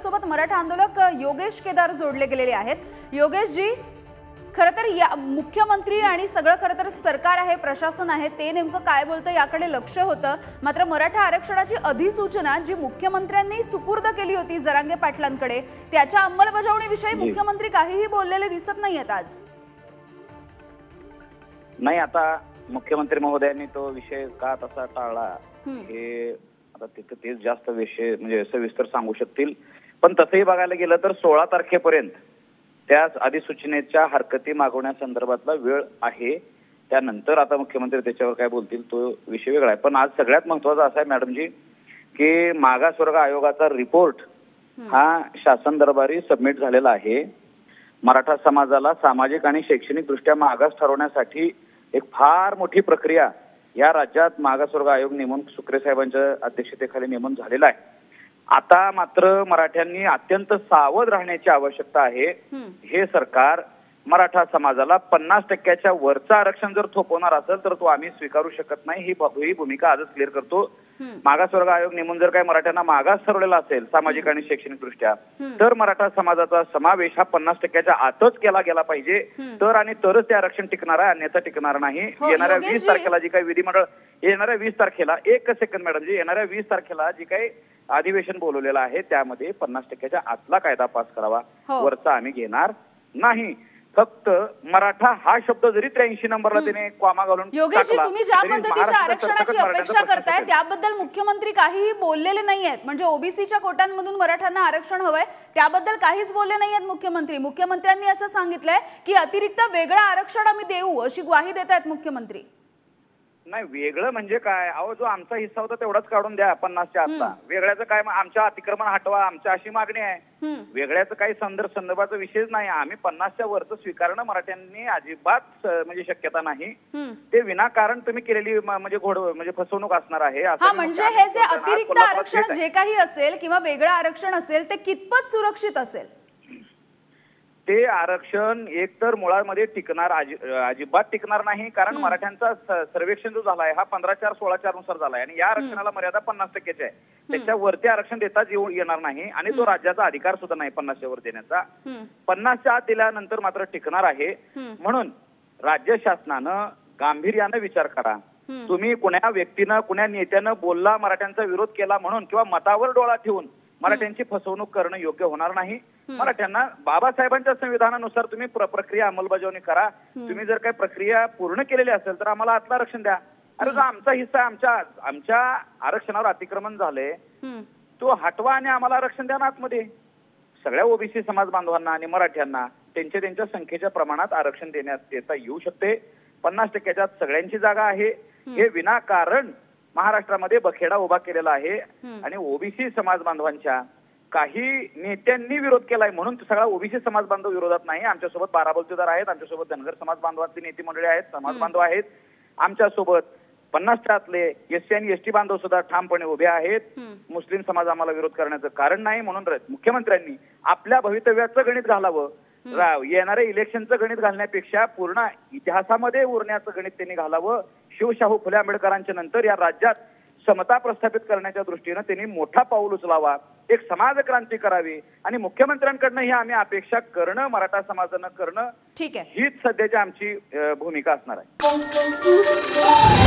आपल्यासोबत मराठा आंदोलक योगेश केदार जोडले गेलेले आहेत। योगेश जी, खरं तर या मुख्यमंत्री आणि सगळं खरं तर सरकार आहे, प्रशासन आहे, ते नेमकं काय बोलतं याकडे लक्ष होतं। मात्र मराठा आरक्षणाची अधिसूचना जी मुख्यमंत्र्यांनी सुपूर्द केली होती जरांगे पाटलांकडे, त्याच्या अंमलबजावणीविषयी मुख्यमंत्री काहीही बोललेले दिसत नाहीयेत आज। नाही, आता मुख्यमंत्री महोदयांनी तो विषय का तसा टाळला हे आता तिथे तेच जास्त विषय म्हणजे सविस्तर सांगू शकतील। पण तसंही बघायला गेलं तर 16 तारखेपर्यंत त्या अधिसूचनेच्या हरकती मागवण्यासंदर्भातला वेळ आहे। त्यानंतर आता मुख्यमंत्री त्याच्यावर काय बोलतील तो विषय वेगळा आहे। पण आज सगळ्यात महत्त्वाचा असा आहे मॅडमजी की मागासवर्ग आयोगाचा रिपोर्ट हा शासन दरबारी सबमिट झालेला आहे। मराठा समाजाला सामाजिक आणि शैक्षणिक दृष्ट्या मागास ठरवण्यासाठी एक फार मोठी प्रक्रिया या राज्यात मागासवर्ग आयोग नेमून सुक्रे साहेबांच्या अध्यक्षतेखाली नेमून झालेला आहे। आता मात्र मराठ्यांनी अत्यंत सावध राहण्याची आवश्यकता आहे। हे सरकार मराठा समाजाला 50% वरचं आरक्षण जर थोपवणार असेल तर तो आम्ही स्वीकारू शकत नाही, ही भूमिका आजच क्लिअर करतो। मागासवर्ग आयोग नेमून जर काही मराठ्यांना मागास ठरवलेला असेल सामाजिक आणि शैक्षणिक दृष्ट्या तर मराठा समाजाचा समावेश हा 50% आतच केला गेला पाहिजे, तर आणि तरच ते आरक्षण टिकणार आहे, अन्यथा टिकणार नाही। येणाऱ्या 20 तारखेला जी काही विधिमंडळ येणाऱ्या 20 तारखेला एक सेकंड मॅडम जी येणाऱ्या 20 तारखेला जी काही अधिवेशन बोलवलेलं आहे त्यामध्ये 50% आतला कायदा पास करावा, वरचा आम्ही घेणार नाही। फक्त मराठा हा शब्द जरी 83 नंबरला त्याने कॉमा घालून योगेशजी, तुम्ही ज्या पद्धतीच्या आरक्षणाची अपेक्षा करताय त्याबद्दल मुख्यमंत्री काहीही बोललेले नाहीयेत। म्हणजे ओबीसीच्या कोट्यांमधून मराठ्यांना आरक्षण हवंय त्याबद्दल काहीच बोलले नाहीयेत मुख्यमंत्री। मुख्यमंत्र्यांनी असं सांगितलंय की अतिरिक्त वेगळं आरक्षण आम्ही देऊ अशी ग्वाही देत आहेत मुख्यमंत्री। नाही, वेगळं म्हणजे काय? अहो, जो आमचा हिस्सा होता तेवढाच काढून द्या 50च्या आतला। वेगळ्याचं काय? आमच्या अतिक्रमण हटवा, आमच्या अशी मागणी आहे। वेगळ्याचं काही संदर्भाचा विषयच नाही। आम्ही 50च्या वरचं स्वीकारणं मराठ्यांनी अजिबात म्हणजे शक्यता नाही। ते विनाकारण तुम्ही केलेली म्हणजे फसवणूक असणार आहे। म्हणजे हे जे अतिरिक्त आरक्षण जे काही असेल किंवा वेगळं आरक्षण असेल ते कितपत सुरक्षित असेल? ते आरक्षण एकतर मुळामध्ये टिकणार अजिबात टिकणार नाही, कारण मराठ्यांचा सर्वेक्षण जो झालाय हा 15/4/16 नुसार झालाय आणि या आरक्षणाला मर्यादा 50%ची आहे। त्याच्यावरती आरक्षण देताच येणार नाही आणि तो राज्याचा अधिकार सुद्धा नाही 50च्या वर देण्याचा। 50च्या आत दिल्यानंतर मात्र टिकणार आहे। म्हणून राज्य शासनानं गांभीर्यानं विचार करा। तुम्ही कुण्या व्यक्तीनं कुण्या नेत्यानं बोलला मराठ्यांचा विरोध केला म्हणून किंवा मतावर डोळा ठेवून मराठ्यांची फसवणूक करणं योग्य होणार नाही। मराठ्यांना बाबासाहेबांच्या संविधानानुसार तुम्ही प्रक्रिया अंमलबजावणी करा। तुम्ही जर काही प्रक्रिया पूर्ण केलेली असेल तर आम्हाला आतलं आरक्षण द्या। अरे जो आमचा हिस्सा आमच्या आरक्षणावर अतिक्रमण झालंय तो हटवा आणि आम्हाला आरक्षण द्या ना आतमध्ये। सगळ्या ओबीसी समाज बांधवांना आणि मराठ्यांना त्यांच्या संख्येच्या प्रमाणात आरक्षण देता येऊ शकते। 50%च्या सगळ्यांची जागा आहे। हे विनाकारण महाराष्ट्रामध्ये बखेडा उभा केलेला आहे आणि ओबीसी समाज बांधवांच्या काही नेत्यांनी विरोध केलाय म्हणून सगळा ओबीसी समाज बांधव विरोधात नाही। आमच्यासोबत बाराबलतेदार आहेत, आमच्यासोबत धनगर समाज बांधवांची नेते मंडळी आहेत, समाज बांधव आहेत। आमच्यासोबत 50च्या आतले एससी आणि एसटी बांधव सुद्धा ठामपणे उभे आहेत। मुस्लिम समाज आम्हाला विरोध करण्याचं कारण नाही। म्हणून मुख्यमंत्र्यांनी आपल्या भवितव्याचं गणित घालावं। येणाऱ्या इलेक्शनचं गणित घालण्यापेक्षा पूर्ण इतिहासामध्ये उरण्याचं गणित त्यांनी घालावं। शिवशाहू फुले आंबेडकरांच्या नंतर या राज्यात समता प्रस्थापित करण्याच्या दृष्टीनं त्यांनी मोठा पाऊल उचलावा, एक समाज क्रांती करावी आणि मुख्यमंत्र्यांकडनं ही आम्ही अपेक्षा करणं मराठा समाजानं करणं हीच सध्याची आमची भूमिका असणार आहे।